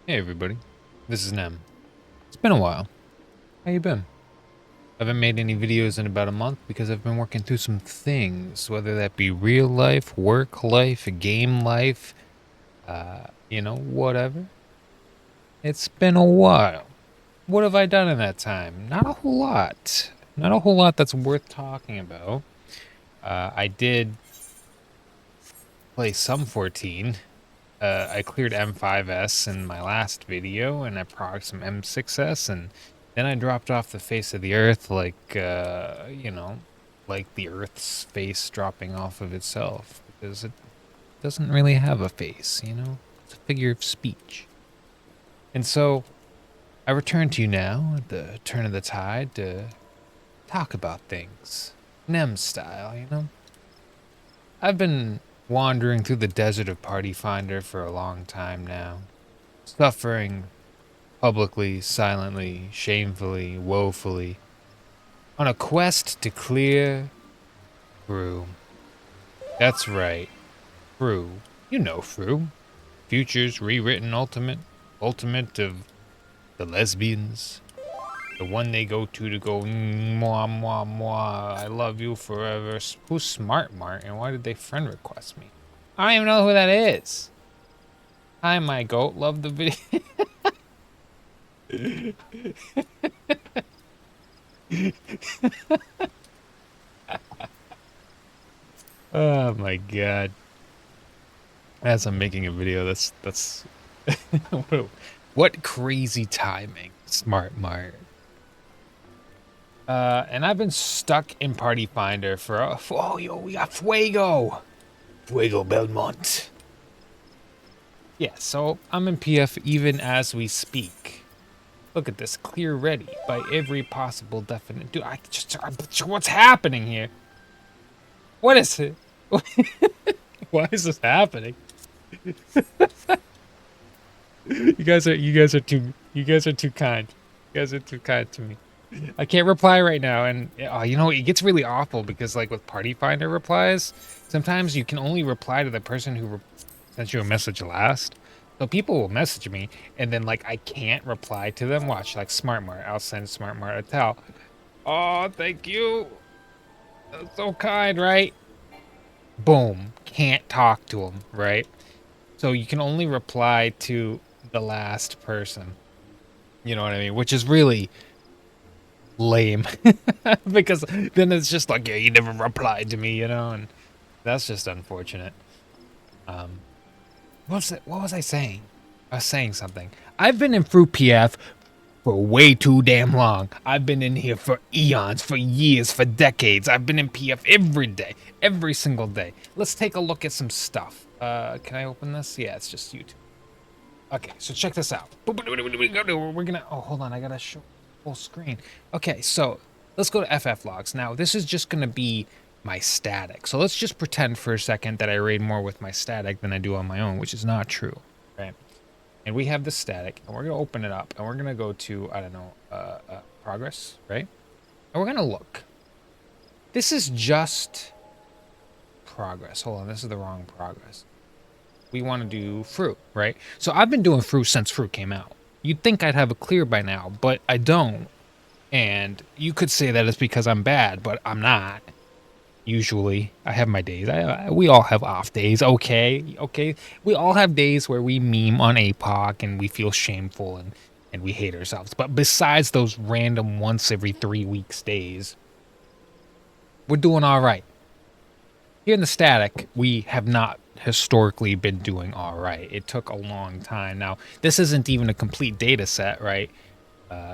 Hey everybody, this is Nem. It's been a while. How you been? I haven't made any videos in about a month because I've been working through some things, whether that be real life, work life, game life, whatever. It's been a while. What have I done in that time? Not a whole lot. Not a whole lot that's worth talking about. I did play some 14. I cleared M5S in my last video, and I progged some M6S, and then I dropped off the face of the earth like, like the earth's face dropping off of itself, because it doesn't really have a face, you know? It's a figure of speech. And so, I return to you now at the turn of the tide to talk about things. Nem style, you know? I've been wandering through the desert of Party Finder for a long time now, suffering publicly, silently, shamefully, woefully, on a quest to clear Fru. That's right, Fru. You know Fru. Future's rewritten ultimate of the lesbians. The one they go to go, moi, moi, moi, I love you forever. Who's Smart Mart, and why did they friend request me? I don't even know who that is. Hi, my goat. Love the video. Oh my god. As I'm making a video, that's what crazy timing, Smart Mart. And I've been stuck in Party Finder for oh yo, we got Fuego Belmont. Yeah, so I'm in PF even as we speak. Look at this, clear ready by every possible definite. Dude, what's happening here? What is it? Why is this happening? You guys are too kind. You guys are too kind to me. I can't reply right now, and it gets really awful because like with Party Finder replies, sometimes you can only reply to the person who sent you a message last. So people will message me, and then like I can't reply to them. Watch, like Smart Mart, I'll send Smart Mart a tell. Oh, thank you. That's so kind, right? Boom, can't talk to them, right? So you can only reply to the last person. You know what I mean? Which is really lame because then it's just like, yeah, you never replied to me, you know, and that's just unfortunate. Um, what was I saying? I was saying something. I've been in Fruit PF for way too damn long. I've been in here for eons, for years, for decades. I've been in PF every day, every single day. Let's take a look at some stuff. Can I open this? Yeah, it's just YouTube. Okay, so check this out. We're gonna, oh, hold on, I gotta show full screen. Okay, so let's go to FF logs. Now, this is just gonna be my static. So let's just pretend for a second that I raid more with my static than I do on my own, which is not true, right? And we have the static, and we're gonna open it up, and we're gonna go to, I don't know, progress, right? And we're gonna look. This is just progress. Hold on, this is the wrong progress. We want to do fruit, right? So I've been doing fruit since fruit came out. You'd think I'd have a clear by now, but I don't. And you could say that it's because I'm bad, but I'm not. Usually, I have my days. We all have off days. Okay. We all have days where we meme on APOC and we feel shameful and we hate ourselves. But besides those random once every 3 weeks days, we're doing all right. Here in the static, we have not historically been doing all right. It took a long time. Now, this isn't even a complete data set, right?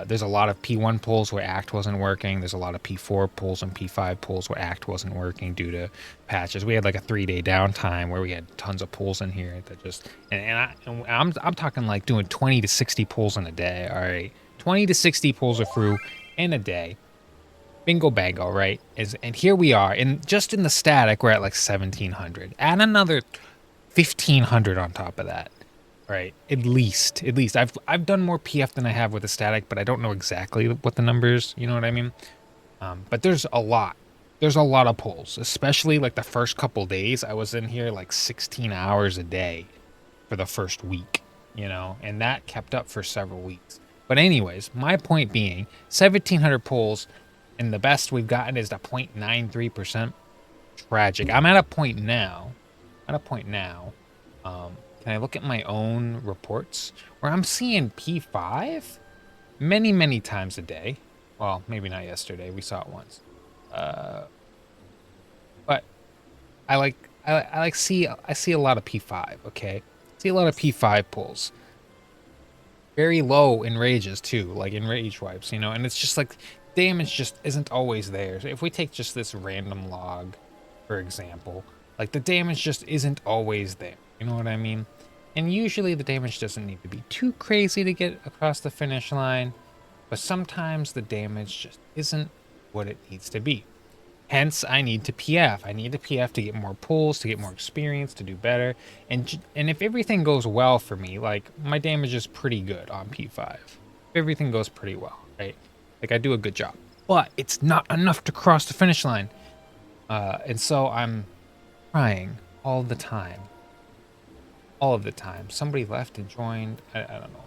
There's a lot of P1 pulls where ACT wasn't working. There's a lot of P4 pulls and P5 pulls where ACT wasn't working due to patches. We had like a 3-day downtime where we had tons of pulls in here that just I'm talking like doing 20 to 60 pulls in a day. All right, 20 to 60 pulls of through in a day. Bingo bango, right? And here we are, and just in the static, we're at like 1,700. Add another 1,500 on top of that, right? At least. I've done more PF than I have with the static, but I don't know exactly what the numbers. You know what I mean? But there's a lot. There's a lot of pulls, especially like the first couple days. I was in here like 16 hours a day for the first week. you know, and that kept up for several weeks. But anyways, my point being, 1,700 pulls, and the best we've gotten is the 0.93%. Tragic. I'm at a point now. Can I look at my own reports where I'm seeing P5 many, many times a day? Well, maybe not yesterday. We saw it once. But I see a lot of P5. Okay, see a lot of P5 pulls. Very low in rages too, like in rage wipes, you know. And it's just like damage just isn't always there. So if we take just this random log, for example, like the damage just isn't always there. You know what I mean? And usually the damage doesn't need to be too crazy to get across the finish line, but sometimes the damage just isn't what it needs to be. Hence, I need to PF. I need to PF to get more pulls, to get more experience, to do better. And if everything goes well for me, like my damage is pretty good on P5. If everything goes pretty well, right? Like I do a good job. But it's not enough to cross the finish line. And so I'm trying all the time. All of the time. Somebody left and joined. I don't know.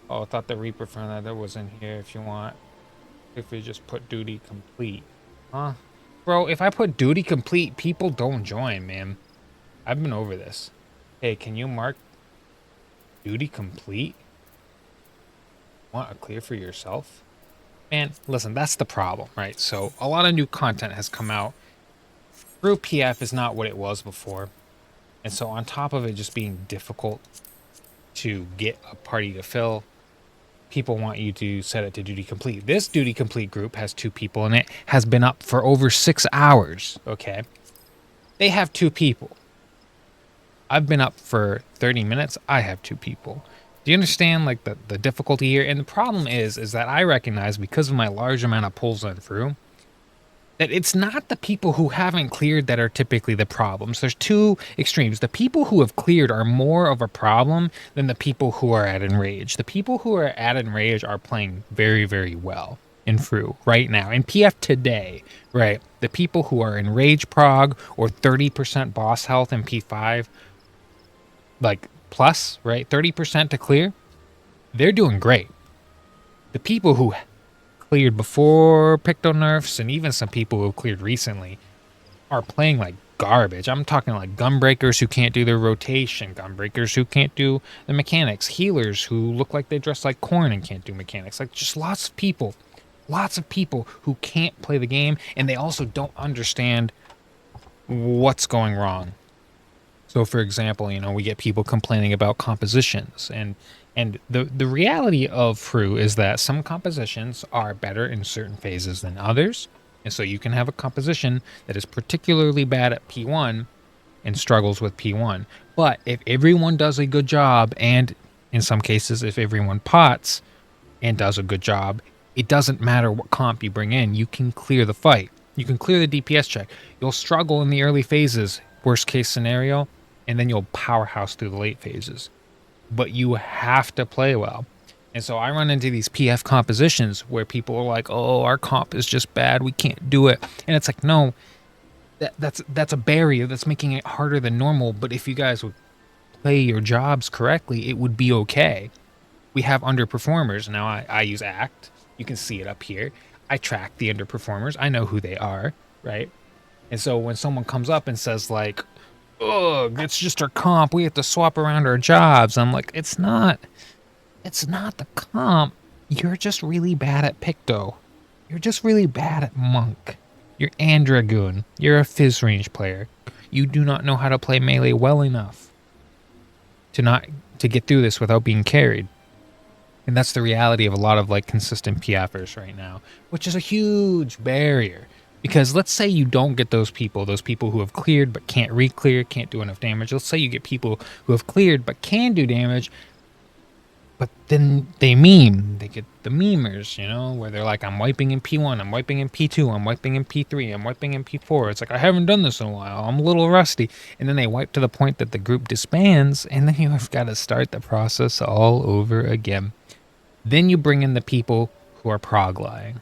Oh, I thought the Reaper from that was in here if you want. If we just put duty complete. Huh? Bro, if I put duty complete, people don't join, man. I've been over this. Hey, can you mark duty complete? Want a clear for yourself? Man, listen, that's the problem, right? So a lot of new content has come out. Through PF is not what it was before. And so on top of it just being difficult to get a party to fill, people want you to set it to duty complete. This duty complete group has 2 people in it, has been up for over 6 hours, okay? They have 2 people. I've been up for 30 minutes. I have 2 people. Do you understand like the difficulty here? And the problem is that I recognize because of my large amount of pulls on through, that it's not the people who haven't cleared that are typically the problems. There's 2 extremes. The people who have cleared are more of a problem than the people who are at Enrage. The people who are at Enrage are playing very, very well in Fru right now. In PF today, right? The people who are in Rage Prog or 30% boss health in P5, like plus, right? 30% to clear, they're doing great. The people who cleared before Picto nerfs and even some people who have cleared recently are playing like garbage. I'm talking like gunbreakers who can't do their rotation, gunbreakers who can't do the mechanics, healers who look like they dress like corn and can't do mechanics. Like just lots of people who can't play the game, and they also don't understand what's going wrong. So for example, you know, we get people complaining about compositions, and the reality of Fru is that some compositions are better in certain phases than others. And so you can have a composition that is particularly bad at P1 and struggles with P1. But if everyone does a good job, and in some cases, if everyone pots and does a good job, it doesn't matter what comp you bring in. You can clear the fight. You can clear the DPS check. You'll struggle in the early phases, worst case scenario, and then you'll powerhouse through the late phases. But you have to play well. And so I run into these PF compositions where people are like, oh, our comp is just bad, we can't do it. And it's like, no, that's a barrier that's making it harder than normal. But if you guys would play your jobs correctly, it would be okay. We have underperformers. Now I use ACT. You can see it up here. I track the underperformers. I know who they are, right? And so when someone comes up and says like, ugh, it's just our comp, we have to swap around our jobs, I'm like, it's not the comp. You're just really bad at Picto. You're just really bad at Monk. You're Andragoon. You're a Fizz range player. You do not know how to play melee well enough to get through this without being carried. And that's the reality of a lot of like consistent PFers right now, which is a huge barrier. Because let's say you don't get those people who have cleared but can't re-clear, can't do enough damage. Let's say you get people who have cleared but can do damage, but then they meme. They get the memers, you know, where they're like, I'm wiping in P1, I'm wiping in P2, I'm wiping in P3, I'm wiping in P4. It's like, I haven't done this in a while, I'm a little rusty. And then they wipe to the point that the group disbands, and then you've got to start the process all over again. Then you bring in the people who are prog-lying.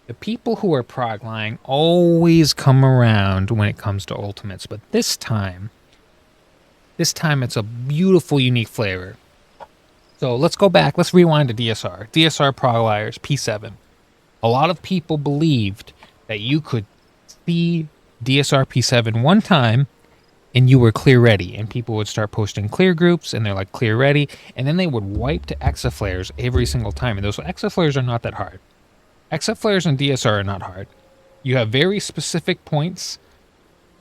The people who are prog-lying always come around when it comes to ultimates, but this time, This time it's a beautiful, unique flavor. So let's go back. Let's rewind to DSR. DSR Prog P7. A lot of people believed that you could see DSR P7 one time and you were clear ready, and people would start posting clear groups and they're like clear ready, and then they would wipe to exaflares every single time. And those exaflares are not that hard. Exaflares and DSR are not hard. You have very specific points,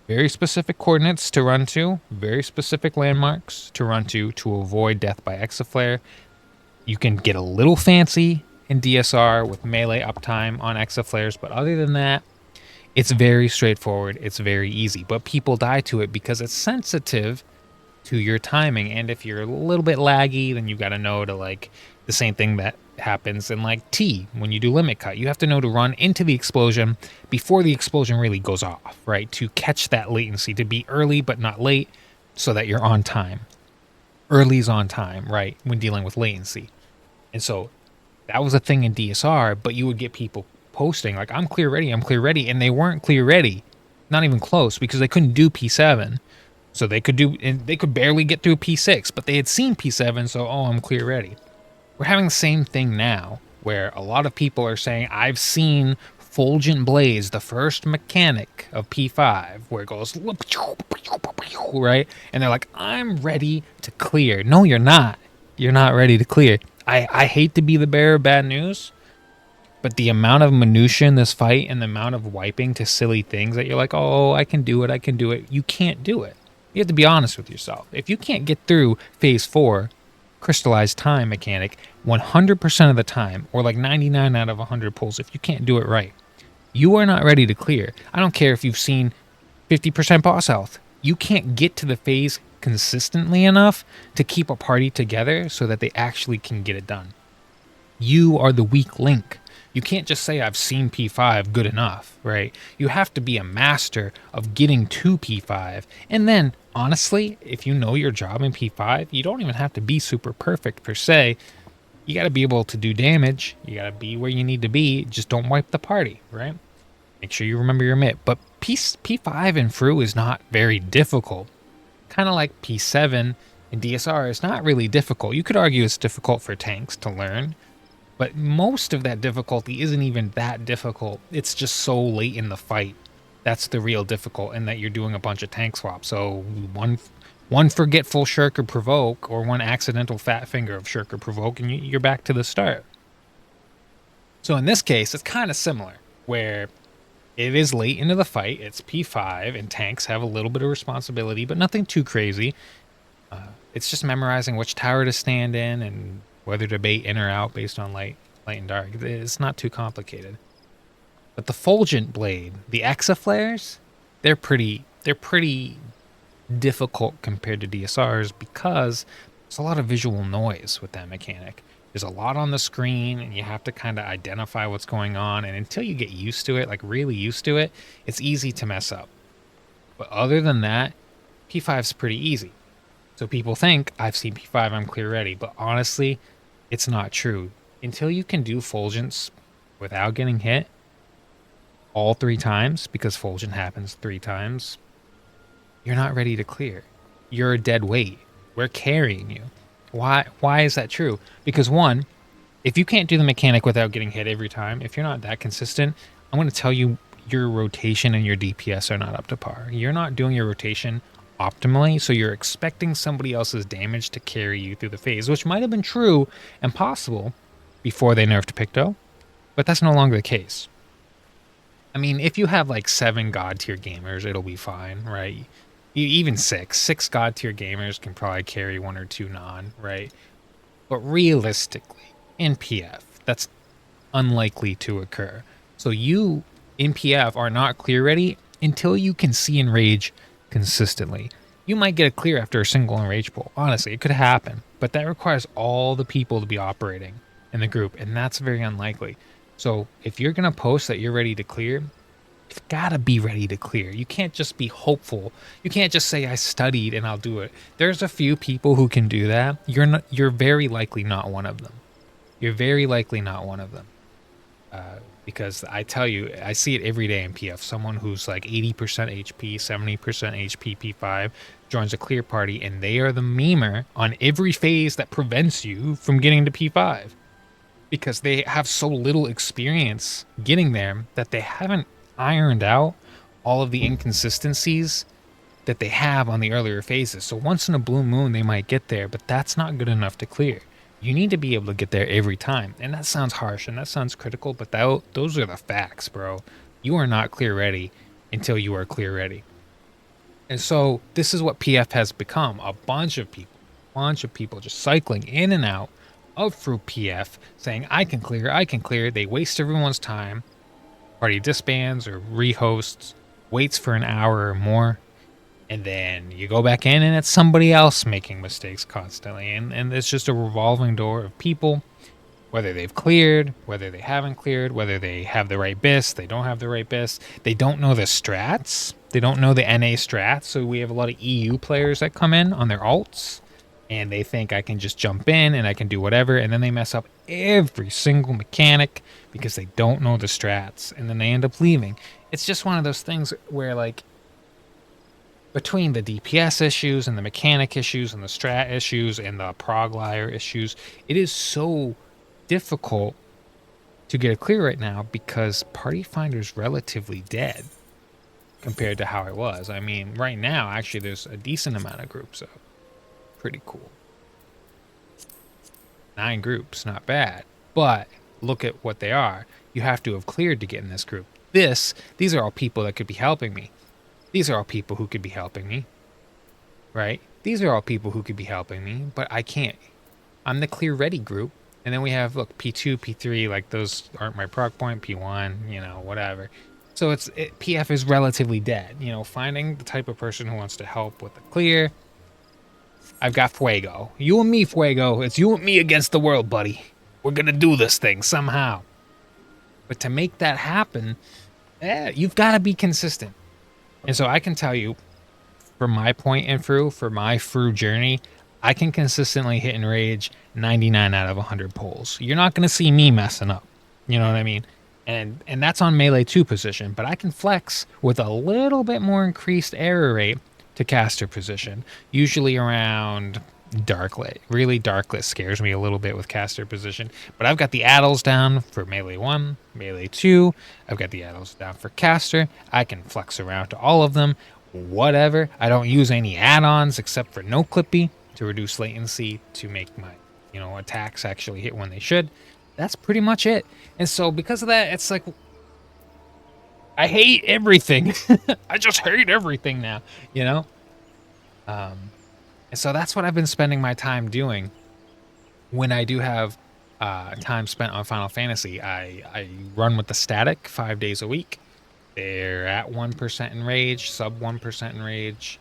very specific coordinates to run to, very specific landmarks to run to avoid death by exaflare. You can get a little fancy in DSR with melee uptime on exaflares, but other than that, it's very straightforward. It's very easy, but people die to it because it's sensitive to your timing. And if you're a little bit laggy, then you got to know to like the same thing that happens in like T when you do limit cut. You have to know to run into the explosion before the explosion really goes off, right? To catch that latency, to be early but not late so that you're on time. Early's on time, right? When dealing with latency. And so that was a thing in DSR, but you would get people posting like, I'm clear ready, and they weren't clear ready, not even close, because they couldn't do P7. So they could barely get through P6, but they had seen P7, so I'm clear ready. We're having the same thing now, where a lot of people are saying, I've seen Fulgent Blaze, the first mechanic of P5, where it goes, right? And they're like, I'm ready to clear. No, you're not. You're not ready to clear. I hate to be the bearer of bad news, but the amount of minutia in this fight and the amount of wiping to silly things that you're like, oh, I can do it, you can't do it. You have to be honest with yourself. If you can't get through phase 4, crystallized time mechanic, 100% of the time, or like 99 out of 100 pulls, if you can't do it right, you are not ready to clear. I don't care if you've seen 50% boss health. You can't get to the phase consistently enough to keep a party together so that they actually can get it done. You are the weak link. You can't just say, I've seen P5 good enough, right? You have to be a master of getting to P5. And then, honestly, if you know your job in P5, you don't even have to be super perfect per se. You got to be able to do damage. You got to be where you need to be. Just don't wipe the party, right? Make sure you remember your MIT. But P5 in Fru is not very difficult. Kind of like P7 in DSR, it's not really difficult. You could argue it's difficult for tanks to learn, but most of that difficulty isn't even that difficult. It's just so late in the fight. That's the real difficult, and that you're doing a bunch of tank swaps. So one forgetful shirk or provoke, or one accidental fat finger of shirk or provoke, and you're back to the start. So in this case, it's kind of similar, where it is late into the fight. It's P5, and tanks have a little bit of responsibility, but nothing too crazy. It's just memorizing which tower to stand in and whether to bait in or out based on light and dark. It's not too complicated. But the Fulgent Blade, the exaflares, they're pretty difficult compared to DSRs because there's a lot of visual noise with that mechanic. There's a lot on the screen, and you have to kind of identify what's going on. And until you get used to it, like really used to it, it's easy to mess up. But other than that, P5's pretty easy. So people think, I've seen P5, I'm clear ready. But honestly, it's not true. Until you can do Fulgents without getting hit all 3 times, because Fulgent happens 3 times, you're not ready to clear. You're a dead weight. We're carrying you. Why is that true? Because one, if you can't do the mechanic without getting hit every time, if you're not that consistent, I'm going to tell you your rotation and your DPS are not up to par. You're not doing your rotation optimally, so you're expecting somebody else's damage to carry you through the phase, which might have been true and possible before they nerfed Picto, but that's no longer the case. I mean, if you have like 7 god tier gamers, it'll be fine, right? Even 6 god tier gamers can probably carry 1 or 2 non, right? But realistically, in PF, that's unlikely to occur. So you in PF are not clear ready until you can see Enrage consistently. You might get a clear after a single Enrage pull. Honestly, it could happen, but that requires all the people to be operating in the group, and that's very unlikely. So if you're going to post that you're ready to clear, you've got to be ready to clear. You can't just be hopeful. You can't just say, I studied and I'll do it. There's a few people who can do that. You're very likely not one of them. You're very likely not one of them. Because I tell you, I see it every day in PF. Someone who's like 80% HP, 70% HP P5, joins a clear party, and they are the memer on every phase that prevents you from getting to P5. Because they have so little experience getting there that they haven't ironed out all of the inconsistencies that they have on the earlier phases. So once in a blue moon, they might get there, but that's not good enough to clear. You need to be able to get there every time. And that sounds harsh and that sounds critical, but those are the facts, bro. You are not clear ready until you are clear ready. And so this is what PF has become. A bunch of people just cycling in and out of through PF saying, I can clear. They waste everyone's time. Party disbands or rehosts, waits for an hour or more. And then you go back in and it's somebody else making mistakes constantly. And it's just a revolving door of people, whether they've cleared, whether they haven't cleared, whether they have the right BIS, they don't have the right BIS. They don't know the strats. They don't know the NA strats. So we have a lot of EU players that come in on their alts and they think I can just jump in and I can do whatever. And then they mess up every single mechanic because they don't know the strats. And then they end up leaving. It's just one of those things where, like, between the DPS issues and the mechanic issues and the strat issues and the prog liar issues, it is so difficult to get a clear right now because Party Finder's relatively dead compared to how it was. I mean, right now, actually, there's a decent amount of groups up. Pretty cool. 9 groups, not bad. But look at what they are. You have to have cleared to get in this group. These are all people that could be helping me. These are all people who could be helping me, right? These are all people who could be helping me, but I can't. I'm the clear ready group. And then we have, look, P2, P3, like those aren't my proc point, P1, you know, whatever. So PF is relatively dead. You know, finding the type of person who wants to help with the clear. I've got Fuego. You and me, Fuego. It's you and me against the world, buddy. We're going to do this thing somehow. But to make that happen, you've got to be consistent. And so I can tell you, from my point and through, for my through journey, I can consistently hit and rage 99 out of 100 pulls. You're not going to see me messing up. You know what I mean? And that's on melee 2 position. But I can flex with a little bit more increased error rate to caster position. Usually around Darklit. Really, Darklit scares me a little bit with caster position. But I've got the addles down for melee 1, melee 2. I've got the addles down for caster. I can flex around to all of them. Whatever. I don't use any add-ons except for no clippy to reduce latency to make my, you know, attacks actually hit when they should. That's pretty much it. And so because of that, it's like, I hate everything. I just hate everything now, you know? And so that's what I've been spending my time doing. When I do have time spent on Final Fantasy, I run with the static 5 days a week. They're at 1% in rage, sub 1% in rage.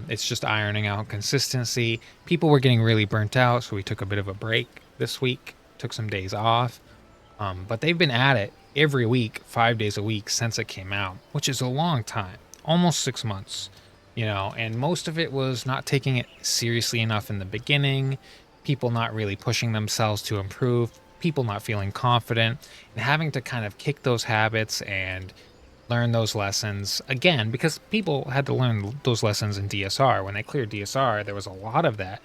It's just ironing out consistency. People were getting really burnt out, so we took a bit of a break this week, took some days off. But they've been at it every week, 5 days a week since it came out, which is a long time, almost 6 months. You know, and most of it was not taking it seriously enough in the beginning, people not really pushing themselves to improve, people not feeling confident, and having to kind of kick those habits and learn those lessons again, because people had to learn those lessons in DSR. When they cleared DSR, there was a lot of that.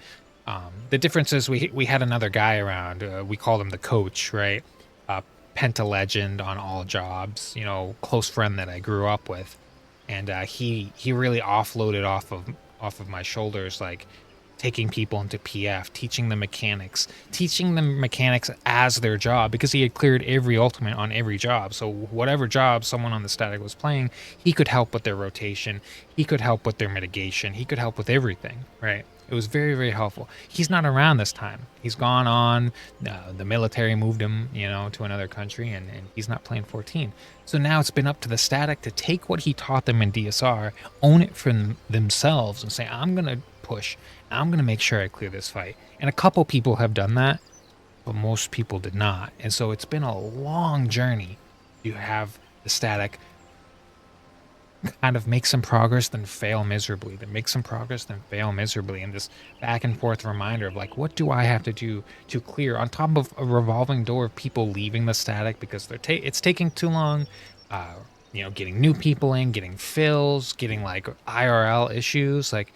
The difference is we had another guy around. We called him the coach, right? Penta legend on all jobs, you know, close friend that I grew up with. And he really offloaded off of my shoulders, like taking people into PF, teaching them mechanics as their job, because he had cleared every ultimate on every job. So whatever job someone on the static was playing, he could help with their rotation, he could help with their mitigation, he could help with everything, right? It was very, very helpful. He's not around this time. He's gone on. The military moved him, you know, to another country, and he's not playing 14. So now it's been up to the static to take what he taught them in DSR, own it for themselves, and say, I'm going to push. I'm going to make sure I clear this fight. And a couple people have done that, but most people did not. And so it's been a long journey to have the static kind of make some progress, then fail miserably, then make some progress, then fail miserably, and this back and forth reminder of like, what do I have to do to clear, on top of a revolving door of people leaving the static because it's taking too long, getting new people in, getting fills, getting like IRL issues, like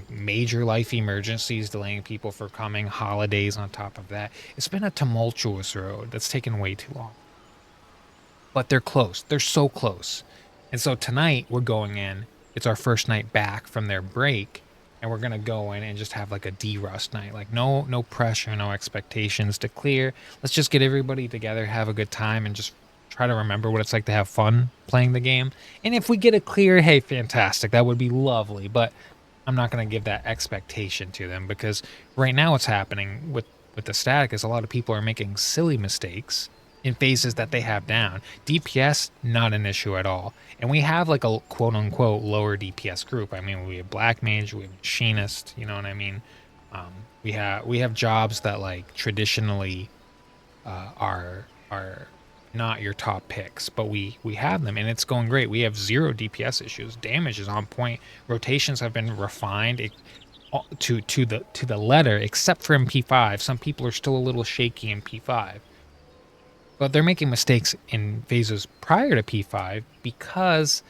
major life emergencies, delaying people for coming, holidays on top of that. It's been a tumultuous road that's taken way too long. But they're close. They're so close. And so tonight we're going in. It's our first night back from their break, and we're gonna go in and just have like a de-rust night. Like no pressure, no expectations to clear. Let's just get everybody together, have a good time, and just try to remember what it's like to have fun playing the game. And if we get a clear, hey, fantastic. That would be lovely. But I'm not gonna give that expectation to them, because right now what's happening with the static is a lot of people are making silly mistakes in phases that they have down. DPS, not an issue at all. And we have like a quote unquote lower DPS group. I mean, we have Blackmage, we have Machinist, you know what I mean? We have jobs that like traditionally are not your top picks, but we have them and it's going great. We have 0 DPS issues. Damage is on point. Rotations have been refined to the letter, except for in P5. Some people are still a little shaky in P5. But they're making mistakes in phases prior to P5 because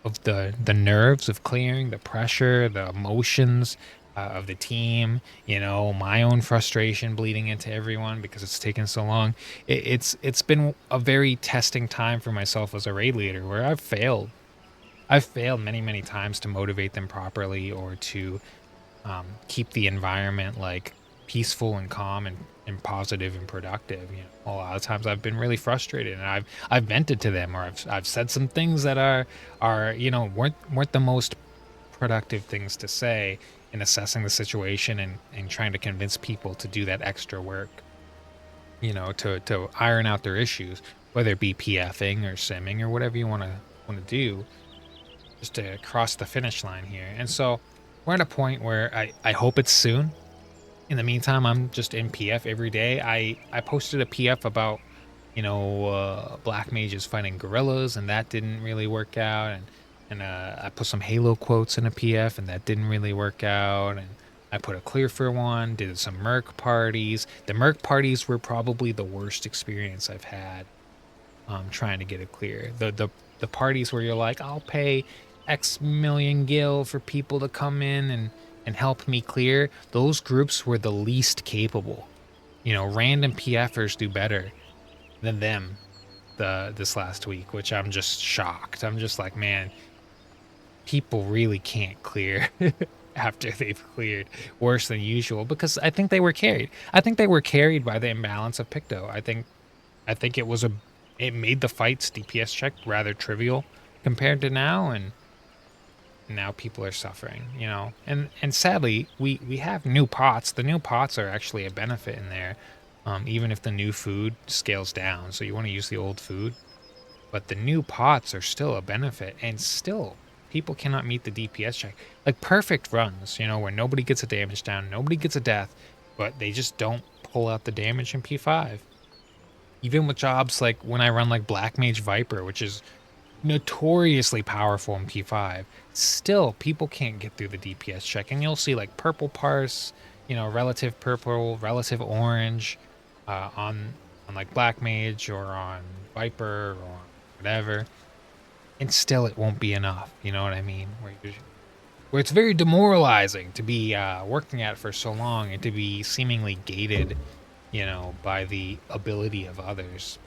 of the nerves of clearing, the pressure, the emotions of the team, my own frustration bleeding into everyone because it's taken so long. It's been a very testing time for myself as a raid leader, where I've failed. I've failed many, many times to motivate them properly, or to keep the environment like peaceful and calm and positive and productive. A lot of times I've been really frustrated, and I've vented to them, or I've said some things that are weren't the most productive things to say in assessing the situation, and trying to convince people to do that extra work, to iron out their issues, whether it be PFing or simming or whatever you want to do, just to cross the finish line here. And so we're at a point where I hope it's soon. In the meantime, I'm just in PF every day. I posted a PF about, Black mages fighting gorillas, and that didn't really work out. And I put some Halo quotes in a PF, and that didn't really work out. And I put a clear for one, did some Merc parties. The Merc parties were probably the worst experience I've had trying to get it clear. The parties where you're like, I'll pay X million gil for people to come in and help me clear. Those groups were the least capable. Random PFers do better than them this last week, which I'm just shocked. I'm just like, man, people really can't clear after they've cleared worse than usual, because I think they were carried. I think they were carried by the imbalance of Picto. I think it made the fight's DPS check rather trivial compared to now, and now people are suffering, and sadly we have new pots. The new pots are actually a benefit in there, even if the new food scales down, so you want to use the old food, but the new pots are still a benefit, and still people cannot meet the DPS check. Like perfect runs, where nobody gets a damage down, nobody gets a death, but they just don't pull out the damage in P5. Even with jobs like when I run like Blackmage Viper, which is notoriously powerful in P5, still people can't get through the DPS check, and you'll see like purple parse, relative purple, relative orange, on like Blackmage or on Viper or whatever, and still it won't be enough. You know what I mean? Where it's very demoralizing to be working at it for so long and to be seemingly gated, by the ability of others.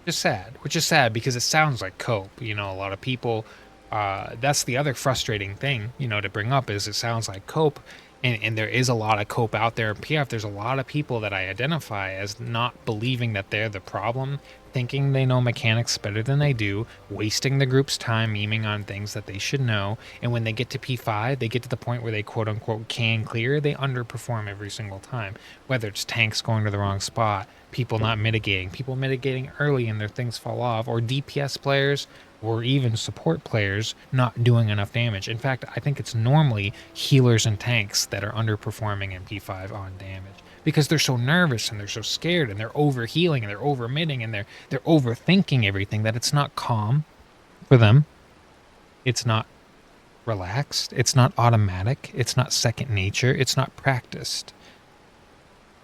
Which is sad because it sounds like cope. A lot of people, that's the other frustrating thing, to bring up, is it sounds like cope, and there is a lot of cope out there in PF. There's a lot of people that I identify as not believing that they're the problem, thinking they know mechanics better than they do, wasting the group's time memeing on things that they should know, and when they get to P5, they get to the point where they quote-unquote can clear, they underperform every single time, whether it's tanks going to the wrong spot, people not mitigating, people mitigating early and their things fall off, or DPS players or even support players not doing enough damage. In fact, I think it's normally healers and tanks that are underperforming in P5 on damage, because they're so nervous and they're so scared and they're over healing and they're over mitting and they're overthinking everything, that it's not calm for them. It's not relaxed. It's not automatic. It's not second nature. It's not practiced.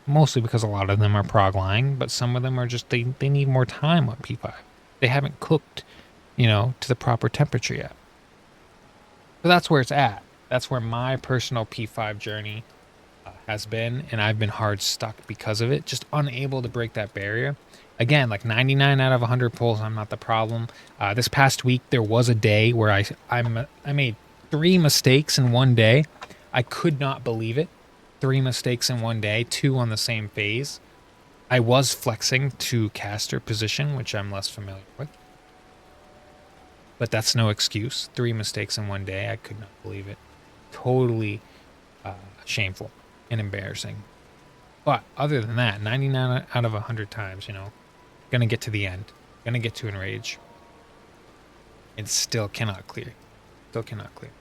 Mostly because a lot of them are prog lying, but some of them are just, they need more time on P5. They haven't cooked to the proper temperature yet. So that's where it's at. That's where my personal P5 journey has been, and I've been hard stuck because of it, just unable to break that barrier. Again, like 99 out of 100 pulls, I'm not the problem. This past week, there was a day where I made 3 mistakes in one day. I could not believe it. 3 mistakes in one day, 2 on the same phase. I was flexing to caster position, which I'm less familiar with. But that's no excuse. 3 mistakes in one day. I could not believe it. Totally shameful and embarrassing. But other than that, 99 out of 100 times, gonna get to the end. Gonna get to enrage. And still cannot clear. Still cannot clear.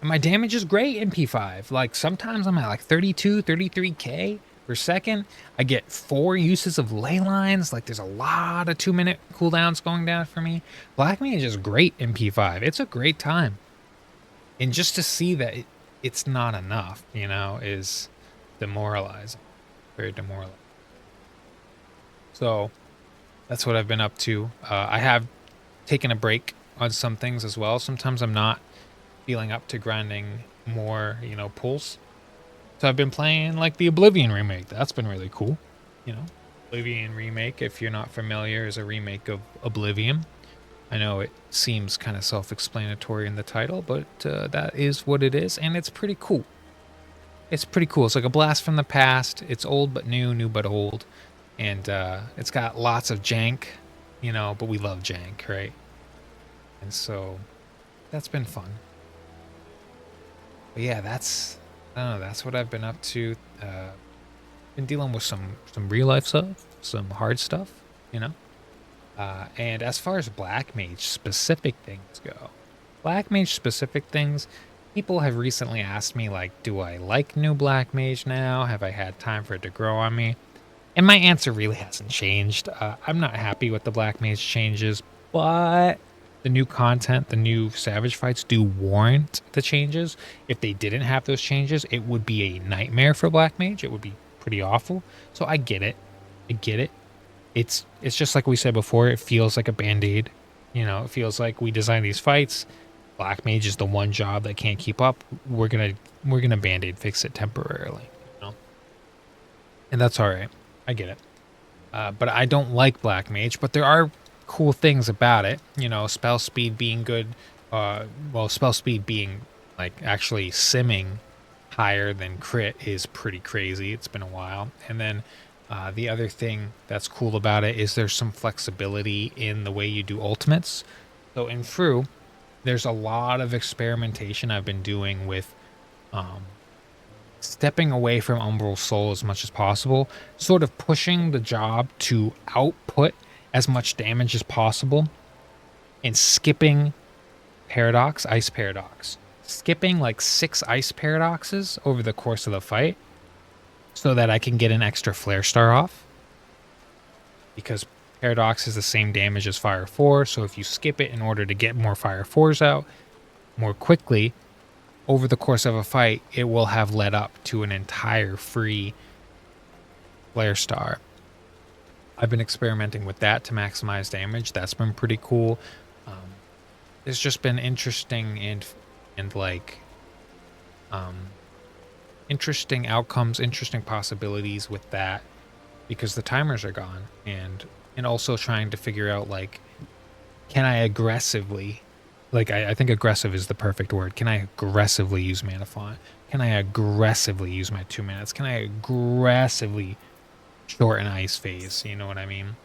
And my damage is great in P5. Like, sometimes I'm at like 32, 33k per second. I get 4 uses of ley lines. Like, there's a lot of 2-minute cooldowns going down for me. Blackmage is great in P5. It's a great time. And just to see that it's not enough, is demoralizing. Very demoralizing. So that's what I've been up to. I have taken a break on some things as well. Sometimes I'm not feeling up to grinding more, pulls. So I've been playing like the Oblivion remake. That's been really cool. Oblivion remake, if you're not familiar, is a remake of Oblivion. I know it seems kind of self-explanatory in the title, but that is what it is, and it's pretty cool. It's pretty cool. It's like a blast from the past. It's old but new, new but old, and it's got lots of jank, but we love jank, right? And so that's been fun. But yeah, that's what I've been up to. Been dealing with some real life stuff, some hard stuff, and as far as Blackmage specific things go, Blackmage specific things, people have recently asked me, like, do I like new Blackmage now? Have I had time for it to grow on me? And my answer really hasn't changed. I'm not happy with the Blackmage changes, but the new content, the new Savage fights do warrant the changes. If they didn't have those changes, it would be a nightmare for Blackmage. It would be pretty awful. So I get it. I get it. It's just like we said before, it feels like a band-aid. It feels like we designed these fights. Blackmage is the one job that can't keep up. We're gonna band-aid fix it temporarily. And that's all right. I get it. But I don't like Blackmage, but there are cool things about it. Spell speed being good. Spell speed being like actually simming higher than crit is pretty crazy. It's been a while. And then the other thing that's cool about it is there's some flexibility in the way you do ultimates. So in Fru, there's a lot of experimentation I've been doing with stepping away from Umbral Soul as much as possible, sort of pushing the job to output as much damage as possible, and skipping Paradox, Ice Paradox. Skipping like 6 Ice Paradoxes over the course of the fight so that I can get an extra Flare Star off. Because Paradox is the same damage as Fire 4, so if you skip it in order to get more Fire 4s out more quickly, over the course of a fight, it will have led up to an entire free Flare Star. I've been experimenting with that to maximize damage. That's been pretty cool. It's just been interesting and interesting outcomes, interesting possibilities with that, because the timers are gone, and also trying to figure out, like, can I aggressively, like, I think aggressive is the perfect word. Can I aggressively use Mana Font? Can I aggressively use my 2 minutes? Can I aggressively shorten Ice Phase? You know what I mean?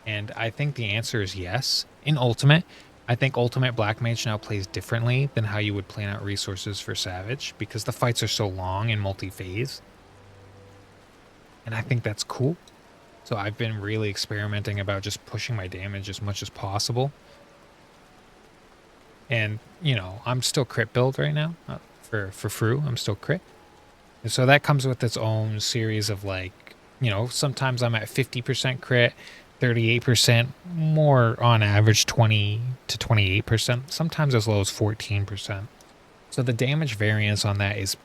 And I think the answer is yes. In Ultimate, I think Ultimate Blackmage now plays differently than how you would plan out resources for Savage, because the fights are so long and multi-phase. And I think that's cool. So I've been really experimenting about just pushing my damage as much as possible. And, I'm still crit build right now for Fru. I'm still crit. And so that comes with its own series of, like, sometimes I'm at 50% crit, 38%, more on average 20 to 28%, sometimes as low as 14%. So the damage variance on that is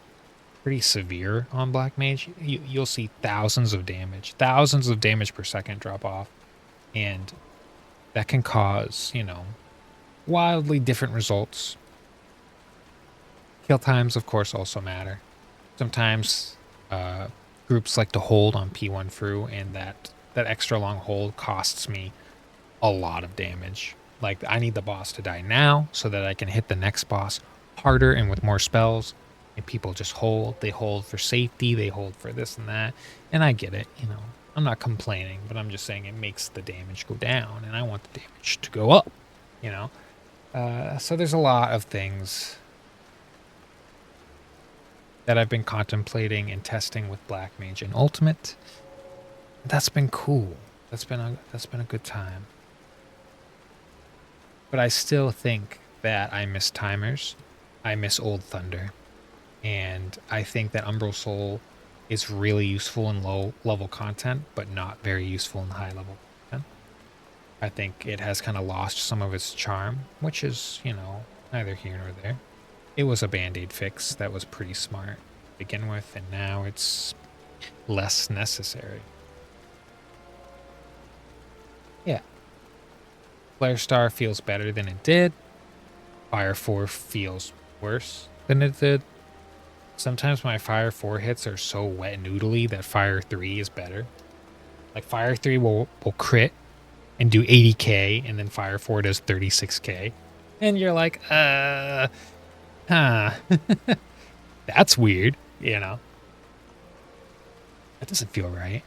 pretty severe on Blackmage. You'll see thousands of damage per second drop off. And that can cause, you know, wildly different results. Kill times, of course, also matter. Sometimes groups like to hold on P1 through, and that extra long hold costs me a lot of damage. Like, I need the boss to die now so that I can hit the next boss harder and with more spells. And people just hold. They hold for safety. They hold for this and that. And I get it, you know. I'm not complaining, but I'm just saying it makes the damage go down, and I want the damage to go up, you know. So there's a lot of things that I've been contemplating and testing with Blackmage and Ultimate. That's been cool. That's been a good time. But I still think that I miss timers. I miss Old Thunder. And I think that Umbral Soul is really useful in low level content, but not very useful in high level content. I think it has kind of lost some of its charm, which is, you know, neither here nor there. It was a band-aid fix that was pretty smart to begin with, and now it's less necessary. Yeah. Flare Star feels better than it did. Fire 4 feels worse than it did. Sometimes my Fire 4 hits are so wet noodly that Fire 3 is better. Like, Fire 3 will crit and do 80k, and then Fire 4 does 36k. And you're like, huh. That's weird, you know? That doesn't feel right.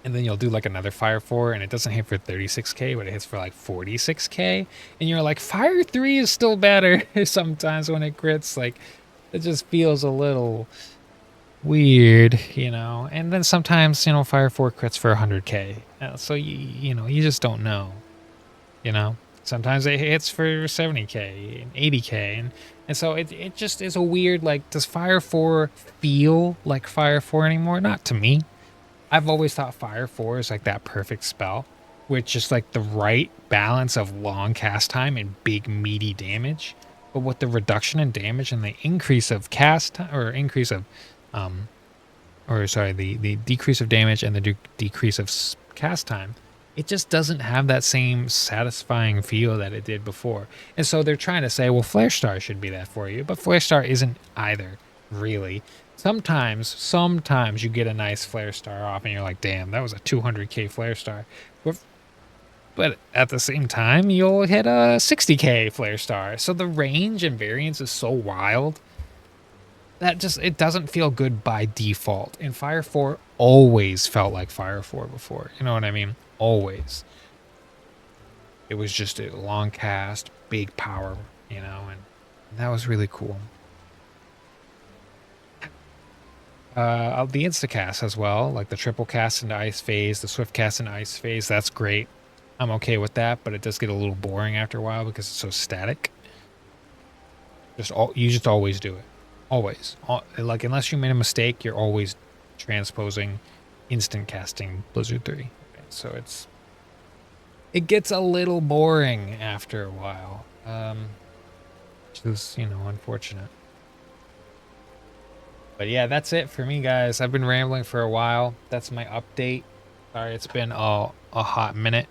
And then you'll do like another Fire 4 and it doesn't hit for 36k, but it hits for like 46k. And you're like, Fire 3 is still better sometimes when it crits. Like, it just feels a little weird, you know? And then sometimes, you know, Fire 4 crits for 100k. So, you know, you just don't know, you know? Sometimes it hits for 70k and 80k. And so it just is a weird, like, does Fire 4 feel like Fire 4 anymore? Not to me. I've always thought Fire 4 is like that perfect spell with just like the right balance of long cast time and big meaty damage. But with the reduction in damage and the increase of cast time, or increase of, the decrease of damage and the decrease of cast time, it just doesn't have that same satisfying feel that it did before. And so they're trying to say, well, Flare Star should be that for you, but Flare Star isn't either, really. Sometimes you get a nice Flare Star off and you're like, damn, that was a 200k Flare Star. But at the same time, you'll hit a 60k Flare Star. So the range and variance is so wild that just, it doesn't feel good by default. And Fire 4 always felt like Fire 4 before. You know what I mean? Always. It was just a long cast, big power, you know, and that was really cool. The insta-cast as well, like the triple cast into ice phase, the swift cast into ice phase, that's great. I'm okay with that, but it does get a little boring after a while because it's so static. You just always do it. Always. Like, unless you made a mistake, you're always transposing instant casting Blizzard 3. Okay, so it gets a little boring after a while. Which is, you know, unfortunate. But yeah, that's it for me, guys. I've been rambling for a while. That's my update. Sorry, it's been a hot minute.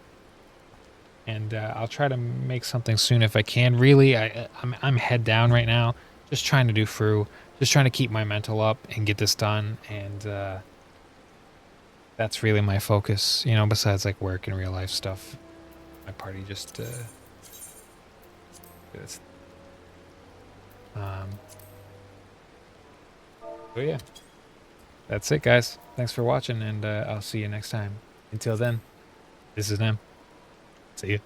And I'll try to make something soon if I can. Really, I'm head down right now. Just trying to do through. Just trying to keep my mental up and get this done. And that's really my focus, you know, besides like work and real life stuff. My party just is. So yeah, that's it, guys. Thanks for watching, and I'll see you next time. Until then, this is Nem. See you.